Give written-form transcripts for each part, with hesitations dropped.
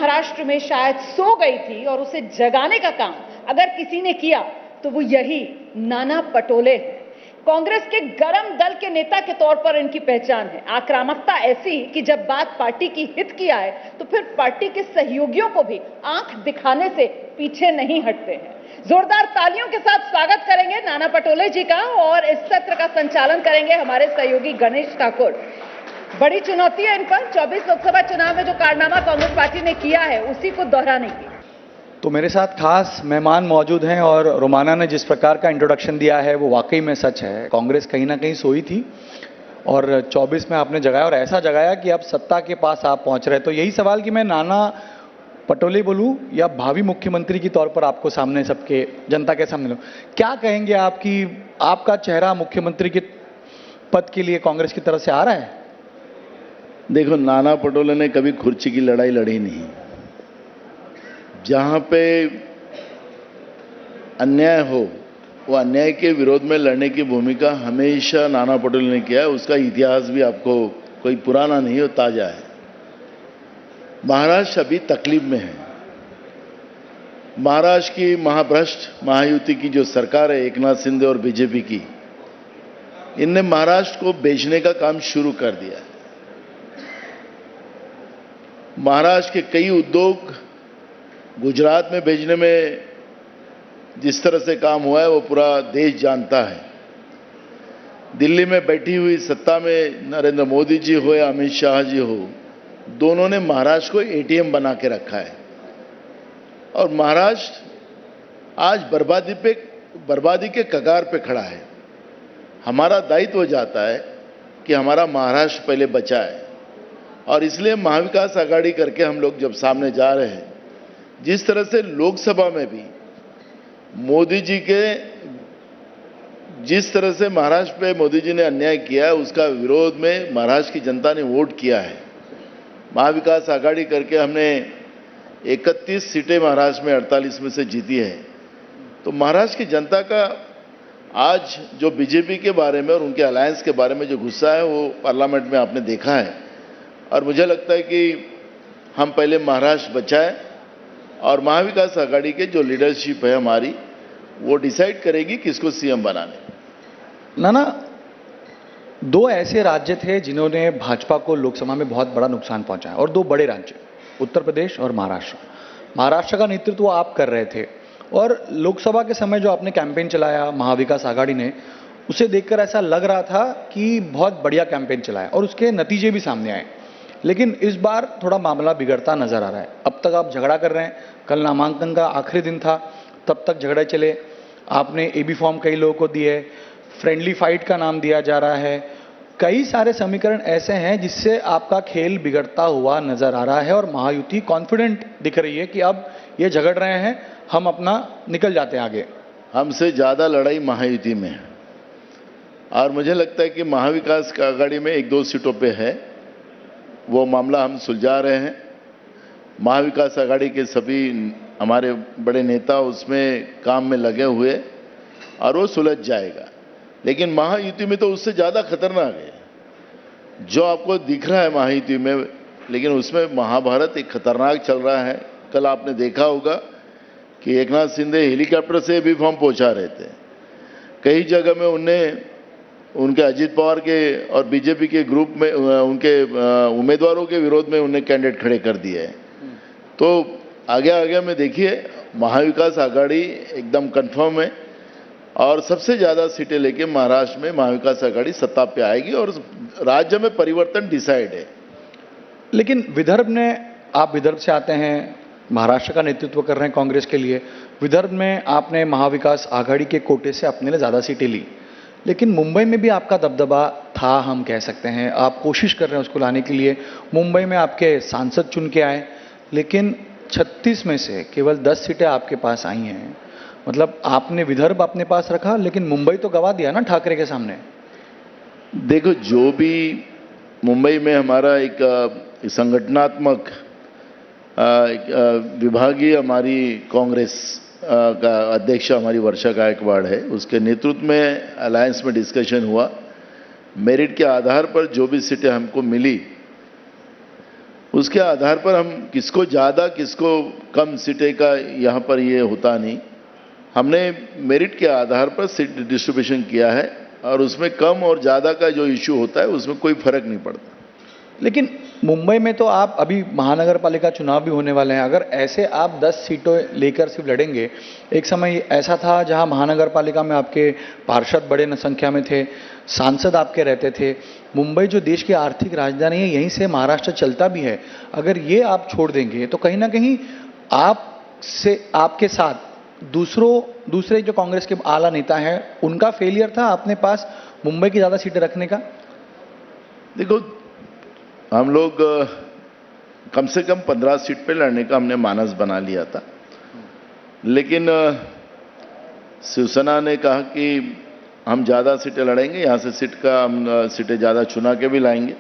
महाराष्ट्र में शायद सो गई थी और उसे जगाने का काम अगर किसी ने किया तो वो यही नाना पटोले हैं। कांग्रेस के गरम दल के नेता के तौर पर इनकी पहचान है आक्रामकता ऐसी कि जब बात पार्टी की हित की आए तो फिर पार्टी के सहयोगियों को भी आंख दिखाने से पीछे नहीं हटते हैं। जोरदार तालियों के साथ स्वागत करेंगे नाना पटोले जी का और इस सत्र का संचालन करेंगे हमारे सहयोगी गणेश ठाकुर। बड़ी चुनौती है इन पर 24 लोकसभा चुनाव में जो कारनामा कांग्रेस पार्टी ने किया है उसी को दोहराने की। तो मेरे साथ खास मेहमान मौजूद हैं और रोमाना ने जिस प्रकार का इंट्रोडक्शन दिया है वो वाकई में सच है। कांग्रेस कहीं ना कहीं सोई थी और 24 में आपने जगाया और ऐसा जगाया कि अब सत्ता के पास आप पहुंच रहे। तो यही सवाल कि मैं नाना पटोले बोलूं या भावी मुख्यमंत्री के तौर पर आपको सामने सबके जनता के सामने लूं, क्या कहेंगे आप कि आपका चेहरा मुख्यमंत्री के पद के लिए कांग्रेस की तरफ से आ रहा है? देखो, नाना पटोले ने कभी कुर्सी की लड़ाई लड़ी नहीं। जहां पे अन्याय हो वो अन्याय के विरोध में लड़ने की भूमिका हमेशा नाना पटोले ने किया है। उसका इतिहास भी आपको कोई पुराना नहीं हो, ताजा है। महाराष्ट्र अभी तकलीफ में है। महाराष्ट्र की महाभ्रष्ट महायुति की जो सरकार है, एकनाथ शिंदे और बीजेपी की, इनने महाराष्ट्र को बेचने का काम शुरू कर दिया है। महाराष्ट्र के कई उद्योग गुजरात में भेजने में जिस तरह से काम हुआ है वो पूरा देश जानता है। दिल्ली में बैठी हुई सत्ता में नरेंद्र मोदी जी हो या अमित शाह जी हो, दोनों ने महाराष्ट्र को एटीएम बना के रखा है और महाराष्ट्र आज बर्बादी के कगार पे खड़ा है। हमारा दायित्व हो जाता है कि हमारा महाराष्ट्र पहले बचाए और इसलिए महाविकास आघाड़ी करके हम लोग जब सामने जा रहे हैं, जिस तरह से लोकसभा में भी मोदी जी के जिस तरह से महाराष्ट्र पे मोदी जी ने अन्याय किया है उसका विरोध में महाराष्ट्र की जनता ने वोट किया है। महाविकास आघाड़ी करके हमने 31 सीटें महाराष्ट्र में 48 में से जीती है। तो महाराष्ट्र की जनता का आज जो बीजेपी के बारे में और उनके अलायंस के बारे में जो गुस्सा है वो पार्लियामेंट में आपने देखा है और मुझे लगता है कि हम पहले महाराष्ट्र बचाएं और महाविकास आघाड़ी के जो लीडरशिप है हमारी वो डिसाइड करेगी किसको सीएम बनाने। नाना, दो ऐसे राज्य थे जिन्होंने भाजपा को लोकसभा में बहुत बड़ा नुकसान पहुंचाया और दो बड़े राज्य, उत्तर प्रदेश और महाराष्ट्र। महाराष्ट्र का नेतृत्व आप कर रहे थे और लोकसभा के समय जो आपने कैंपेन चलाया महाविकास आघाड़ी ने, उसे देखकर ऐसा लग रहा था कि बहुत बढ़िया कैंपेन चलाया और उसके नतीजे भी सामने आए। लेकिन इस बार थोड़ा मामला बिगड़ता नजर आ रहा है। अब तक आप झगड़ा कर रहे हैं, कल नामांकन का आखिरी दिन था, तब तक झगड़े चले। आपने एबी फॉर्म कई लोगों को दिए, फ्रेंडली फाइट का नाम दिया जा रहा है। कई सारे समीकरण ऐसे हैं जिससे आपका खेल बिगड़ता हुआ नजर आ रहा है और महायुति कॉन्फिडेंट दिख रही है कि अब ये झगड़ रहे हैं, हम अपना निकल जाते हैं आगे। हमसे ज्यादा लड़ाई महायुति में है और मुझे लगता है कि महाविकास आघाड़ी में 1-2 सीटों पे है, वो मामला हम सुलझा रहे हैं। महाविकास आघाड़ी के सभी हमारे बड़े नेता उसमें काम में लगे हुए और वो सुलझ जाएगा। लेकिन महायुति में तो उससे ज़्यादा खतरनाक है जो आपको दिख रहा है महायुति में, लेकिन उसमें महाभारत एक खतरनाक चल रहा है। कल आपने देखा होगा कि एकनाथ शिंदे हेलीकॉप्टर से भी फॉर्म पहुंचा रहे थे। कई जगह में उनके अजीत पवार के और बीजेपी के ग्रुप में उनके उम्मीदवारों के विरोध में उन्हें कैंडिडेट खड़े कर दिए हैं। तो आगे में देखिए, महाविकास आघाड़ी एकदम कंफर्म है और सबसे ज्यादा सीटें लेके महाराष्ट्र में महाविकास आघाड़ी सत्ता पे आएगी और राज्य में परिवर्तन डिसाइड है। लेकिन आप विदर्भ से आते हैं, महाराष्ट्र का नेतृत्व कर रहे हैं कांग्रेस के लिए। विदर्भ में आपने महाविकास आघाड़ी के कोटे से अपने लिए ज्यादा सीटें ली, लेकिन मुंबई में भी आपका दबदबा था, हम कह सकते हैं। आप कोशिश कर रहे हैं उसको लाने के लिए। मुंबई में आपके सांसद चुन के आए, लेकिन 36 में से केवल 10 सीटें आपके पास आई हैं। मतलब आपने विदर्भ अपने पास रखा, लेकिन मुंबई तो गवा दिया ना ठाकरे के सामने। देखो, जो भी मुंबई में हमारा एक संगठनात्मक विभागीय हमारी कांग्रेस का अध्यक्ष हमारी वर्षा गायकवाड़ है, उसके नेतृत्व में अलायंस में डिस्कशन हुआ। मेरिट के आधार पर जो भी सीटें हमको मिली उसके आधार पर हम किसको ज़्यादा किसको कम सीटें का यहाँ पर ये होता नहीं। हमने मेरिट के आधार पर सीट डिस्ट्रीब्यूशन किया है और उसमें कम और ज़्यादा का जो इश्यू होता है उसमें कोई फर्क नहीं पड़ता। लेकिन मुंबई में तो आप अभी महानगर पालिका चुनाव भी होने वाले हैं, अगर ऐसे आप 10 सीटें लेकर सिर्फ लड़ेंगे, एक समय ऐसा था जहां महानगर पालिका में आपके पार्षद बड़े संख्या में थे, सांसद आपके रहते थे, मुंबई जो देश की आर्थिक राजधानी है यहीं से महाराष्ट्र चलता भी है, अगर ये आप छोड़ देंगे तो कहीं ना कहीं आपके साथ दूसरे जो कांग्रेस के आला नेता हैं उनका फेलियर था अपने पास मुंबई की ज़्यादा सीटें रखने का। देखो, हम लोग कम से कम 15 सीट पे लड़ने का हमने मानस बना लिया था, लेकिन शिवसेना ने कहा कि हम ज़्यादा सीटें लड़ेंगे, यहाँ से हम सीटें ज़्यादा चुना के भी लाएंगे।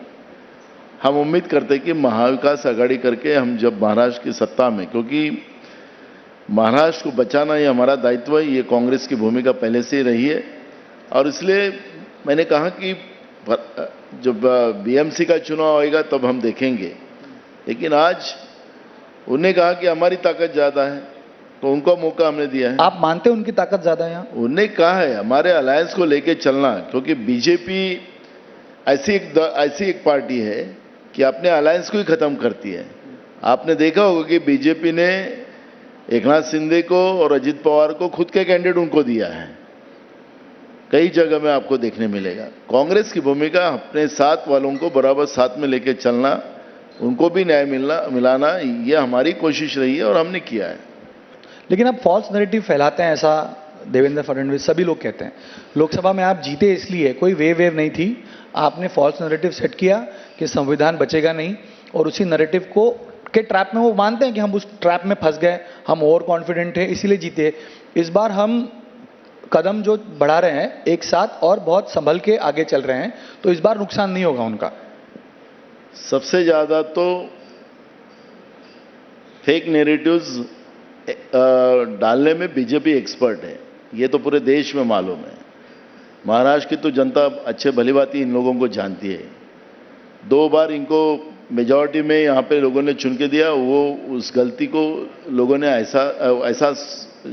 हम उम्मीद करते कि महाविकास आघाड़ी करके हम जब महाराष्ट्र की सत्ता में, क्योंकि महाराष्ट्र को बचाना ये हमारा दायित्व है, ये कांग्रेस की भूमिका पहले से ही रही है, और इसलिए मैंने कहा कि जब बीएमसी का चुनाव आएगा तब हम देखेंगे। लेकिन आज उन्हें कहा कि हमारी ताकत ज़्यादा है तो उनको मौका हमने दिया है। आप मानते हैं उनकी ताकत ज़्यादा है यहाँ? उन्हें कहा है हमारे अलायंस को लेके चलना, क्योंकि बीजेपी ऐसी एक पार्टी है कि अपने अलायंस को ही खत्म करती है। आपने देखा होगा कि बीजेपी ने एकनाथ शिंदे को और अजित पवार को खुद के कैंडिडेट उनको दिया है, कई जगह में आपको देखने मिलेगा। कांग्रेस की भूमिका अपने साथ वालों को बराबर साथ में लेके चलना, उनको भी न्याय मिलाना, ये हमारी कोशिश रही है और हमने किया है। लेकिन आप फॉल्स नैरेटिव फैलाते हैं, ऐसा देवेंद्र फडणवीस सभी लोग कहते हैं। लोकसभा में आप जीते इसलिए, कोई वेव नहीं थी, आपने फॉल्स नैरेटिव सेट किया कि संविधान बचेगा नहीं, और उसी नैरेटिव के ट्रैप में वो मानते हैं कि हम उस ट्रैप में फंस गए, हम ओवर कॉन्फिडेंट हैं इसीलिए जीते। इस बार हम कदम जो बढ़ा रहे हैं एक साथ और बहुत संभल के आगे चल रहे हैं, तो इस बार नुकसान नहीं होगा उनका। सबसे ज्यादा तो फेक नैरेटिव्स डालने में बीजेपी एक्सपर्ट है, ये तो पूरे देश में मालूम है। महाराष्ट्र की तो जनता अच्छे भलीभांति इन लोगों को जानती है। 2 बार इनको मेजॉरिटी में यहाँ पे लोगों ने चुन के दिया, वो उस गलती को लोगों ने ऐसा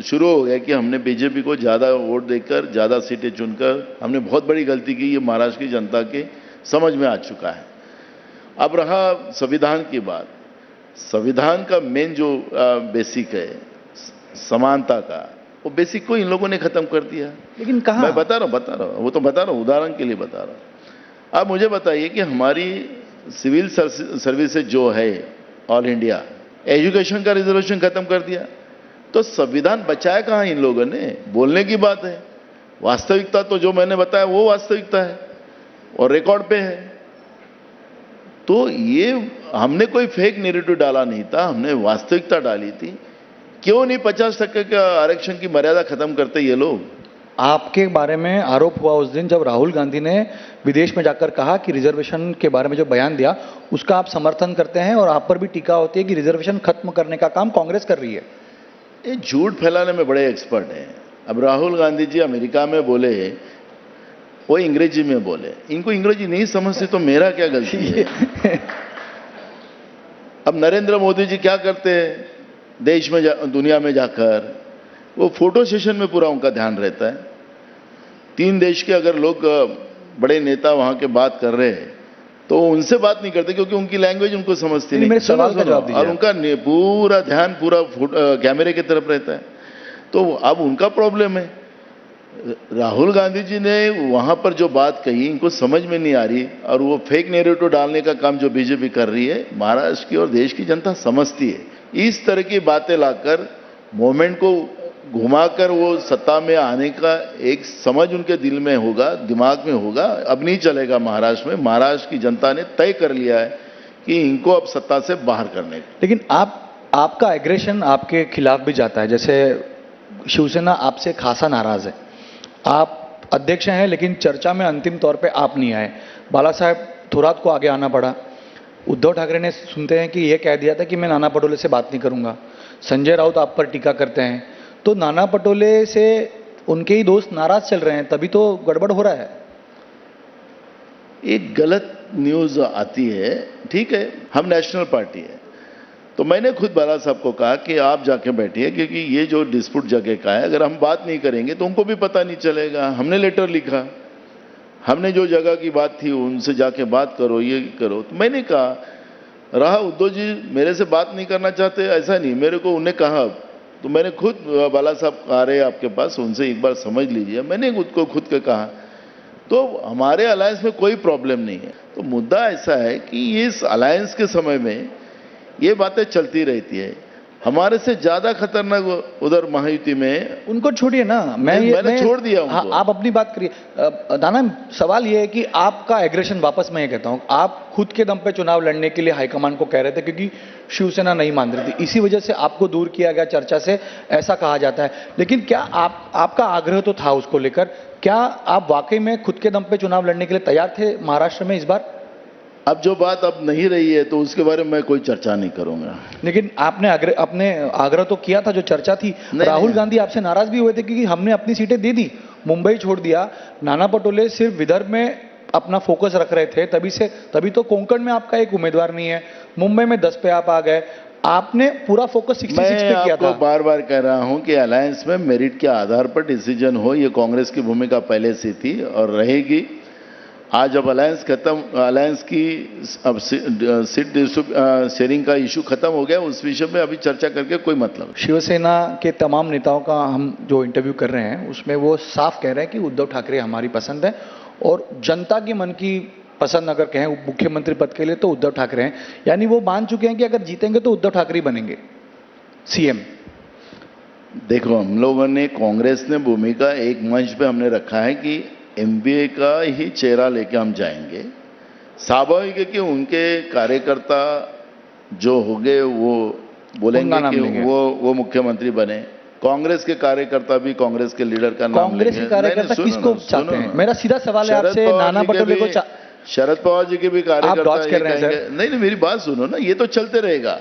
शुरू हो गया कि हमने बीजेपी को ज़्यादा वोट देकर ज़्यादा सीटें चुनकर हमने बहुत बड़ी गलती की, ये महाराष्ट्र की जनता के समझ में आ चुका है। अब रहा संविधान की बात, संविधान का मेन जो बेसिक है समानता का, वो बेसिक को इन लोगों ने खत्म कर दिया। लेकिन कहाँ? मैं बता रहा हूँ, वो तो बता रहा हूँ, उदाहरण के लिए बता रहा हूँ। आप मुझे बताइए कि हमारी सिविल सर्विसेज जो है ऑल इंडिया, एजुकेशन का रिजर्वेशन खत्म कर दिया, तो संविधान बचाया कहाँ इन लोगों ने? बोलने की बात है, वास्तविकता तो जो मैंने बताया वो वास्तविकता है और रिकॉर्ड पे है। तो ये हमने कोई फेक नैरेटिव डाला नहीं था, हमने वास्तविकता डाली थी। क्यों नहीं 50% का आरक्षण की मर्यादा खत्म करते ये लोग? आपके बारे में आरोप हुआ उस दिन जब राहुल गांधी ने विदेश में जाकर कहा कि रिजर्वेशन के बारे में जो बयान दिया उसका आप समर्थन करते हैं, और आप पर भी टीका होती है कि रिजर्वेशन खत्म करने का काम कांग्रेस कर रही है। ये झूठ फैलाने में बड़े एक्सपर्ट हैं। अब राहुल गांधी जी अमेरिका में बोले, वो अंग्रेजी में बोले, इनको अंग्रेजी नहीं समझते तो मेरा क्या गलती है? अब नरेंद्र मोदी जी क्या करते हैं देश में दुनिया में जाकर, वो फोटो सेशन में पूरा उनका ध्यान रहता है। 3 देश के अगर लोग बड़े नेता वहां के बात कर रहे हैं तो उनसे बात नहीं करते, क्योंकि उनकी लैंग्वेज उनको समझती नहीं। मेरे सवाल का जवाब दीजिए। और उनका पूरा ध्यान पूरा कैमरे की तरफ रहता है, तो अब उनका प्रॉब्लम है। राहुल गांधी जी ने वहां पर जो बात कही इनको समझ में नहीं आ रही, और वो फेक नैरेटिव डालने का काम जो बीजेपी कर रही है, महाराष्ट्र की और देश की जनता समझती है। इस तरह की बातें लाकर मूवमेंट को घुमाकर वो सत्ता में आने का एक समझ उनके दिल में होगा, दिमाग में होगा। अब नहीं चलेगा महाराष्ट्र में। महाराष्ट्र की जनता ने तय कर लिया है कि इनको अब सत्ता से बाहर करने का। लेकिन आपका एग्रेशन आपके खिलाफ भी जाता है, जैसे शिवसेना आपसे खासा नाराज है, आप अध्यक्ष हैं लेकिन चर्चा में अंतिम तौर पे आप नहीं आए। बाला साहेब थोरात को आगे आना पड़ा। उद्धव ठाकरे ने सुनते हैं कि यह कह दिया था कि मैं नाना पटोले से बात नहीं करूंगा। संजय राउत आप पर टीका करते हैं, तो नाना पटोले से उनके ही दोस्त नाराज चल रहे हैं, तभी तो गड़बड़ हो रहा है। एक गलत न्यूज़ आती है, ठीक है, हम नेशनल पार्टी है, तो मैंने खुद बाला साहब को कहा कि आप जाके बैठिए, क्योंकि ये जो डिस्प्यूट जगह का है, अगर हम बात नहीं करेंगे तो उनको भी पता नहीं चलेगा। हमने लेटर लिखा, हमने जो जगह की बात थी उनसे जाके बात करो, ये करो। तो मैंने कहा, रहा उद्धव जी मेरे से बात नहीं करना चाहते, ऐसा नहीं, मेरे को उन्हें कहा, तो मैंने खुद बाला साहब आ रहे आपके पास, उनसे एक बार समझ लीजिए, मैंने उसको खुद के कहा। तो हमारे अलायंस में कोई प्रॉब्लम नहीं है। तो मुद्दा ऐसा है कि इस अलायंस के समय में ये बातें चलती रहती है। हमारे से ज्यादा खतरनाक उधर महायुति में, उनको छोड़िए ना, मैंने छोड़ दिया उनको। आप अपनी बात करिए। दाना, सवाल ये है कि आपका एग्रेशन, वापस मैं ये कहता हूं, आप खुद के दम पे चुनाव लड़ने के लिए हाईकमान को कह रहे थे क्योंकि शिवसेना नहीं मान रही थी, इसी वजह से आपको दूर किया गया चर्चा से, ऐसा कहा जाता है। लेकिन क्या आपका आग्रह तो था उसको लेकर, क्या आप वाकई में खुद के दम पे चुनाव लड़ने के लिए तैयार थे महाराष्ट्र में इस बार? अब जो बात अब नहीं रही है तो उसके बारे में मैं कोई चर्चा नहीं करूंगा। लेकिन आपने आग्रह तो किया था, जो चर्चा थी। राहुल गांधी आपसे नाराज भी हुए थे क्योंकि हमने अपनी सीटें दे दी, मुंबई छोड़ दिया। नाना पटोले सिर्फ विदर्भ में अपना फोकस रख रहे थे, तभी तो कोंकण में आपका एक उम्मीदवार नहीं है, मुंबई में 10 पे आप आ गए। आपने पूरा फोकस 66 पे किया था। मैं बार बार कह रहा हूं कि अलायंस में मेरिट के आधार पर डिसीजन हो, ये कांग्रेस की भूमिका पहले से थी और रहेगी। आज अब अलायंस की अब सीट शेयरिंग का इशू खत्म हो गया, उस विषय में अभी चर्चा करके कोई मतलब। शिवसेना के तमाम नेताओं का हम जो इंटरव्यू कर रहे हैं उसमें वो साफ कह रहे हैं कि उद्धव ठाकरे हमारी पसंद है, और जनता के मन की पसंद अगर कहें मुख्यमंत्री पद के लिए तो उद्धव ठाकरे हैं। यानी वो मान चुके हैं कि अगर जीतेंगे तो उद्धव ठाकरे बनेंगे सीएम। देखो, हम लोगों ने, कांग्रेस ने भूमिका एक मंच पे हमने रखा है कि एमबीए का ही चेहरा लेके हम जाएंगे। स्वाभाविक है कि उनके कार्यकर्ता जो होंगे वो बोलेंगे कि वो मुख्यमंत्री बने। कांग्रेस के कार्यकर्ता भी कांग्रेस के लीडर का नाम लेंगे। कांग्रेस के कार्यकर्ता किसको चाहते हैं? मेरा सीधा सवाल है आपसे, नाना पटोले को शरद पवार जी के भी कार्यकर्ता आप कर रहे हैं सर। नहीं, मेरी बात सुनो ना, ये तो चलते रहेगा।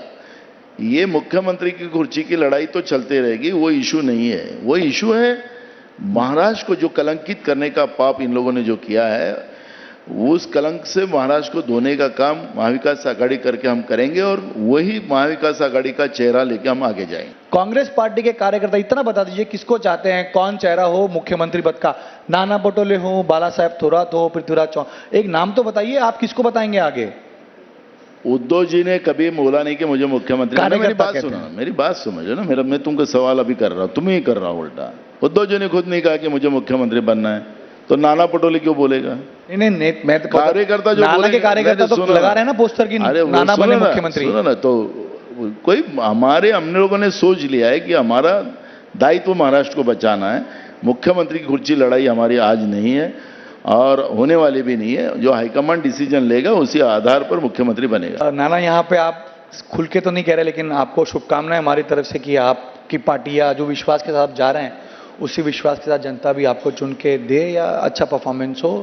ये मुख्यमंत्री की कुर्सी की लड़ाई तो चलती रहेगी, वो इशू नहीं है। वो इशू है महाराष्ट्र को जो कलंकित करने का पाप इन लोगों ने जो किया है, उस कलंक से महाराष्ट्र को धोने का काम महाविकास आघाड़ी करके हम करेंगे, और वही महाविकास आघाड़ी का चेहरा लेके हम आगे जाएंगे। कांग्रेस पार्टी के कार्यकर्ता इतना बता दीजिए किसको चाहते हैं, कौन चेहरा हो मुख्यमंत्री पद का? नाना पटोले हो, बाला साहेब थोरात हो, पृथ्वीराज चौहान, एक नाम तो बताइए, आप किसको बताएंगे आगे? उद्धव जी ने कभी बोला नहीं कि मुझे मुख्यमंत्री। मेरी बात सुनो, मेरी बात समझो ना, मैं तुमको सवाल अभी कर रहा हूं, तुम ही कर रहा हो उल्टा। उद्धव जी ने खुद नहीं कहा कि मुझे मुख्यमंत्री बनना है, तो नाना पटोले क्यों बोलेगा? नहीं, मैं तो कार्यकर्ता जो नाना के कार्यकर्ता तो लगा रहे हैं ना पोस्टर की, नाना बने मुख्यमंत्री। सुनो ना, तो कोई हम लोगों ने सोच लिया है कि हमारा दायित्व महाराष्ट्र को बचाना है। मुख्यमंत्री की कुर्सी लड़ाई हमारी आज नहीं है और होने वाली भी नहीं है। जो हाईकमांड डिसीजन लेगा उसी आधार पर मुख्यमंत्री बनेगा। नाना, यहाँ पे आप खुल के तो नहीं कह रहे, लेकिन आपको शुभकामनाएं हमारी तरफ से कि आपकी पार्टी या जो विश्वास के साथ जा रहे हैं उसी विश्वास के साथ जनता भी आपको चुन के दे या अच्छा परफॉर्मेंस हो।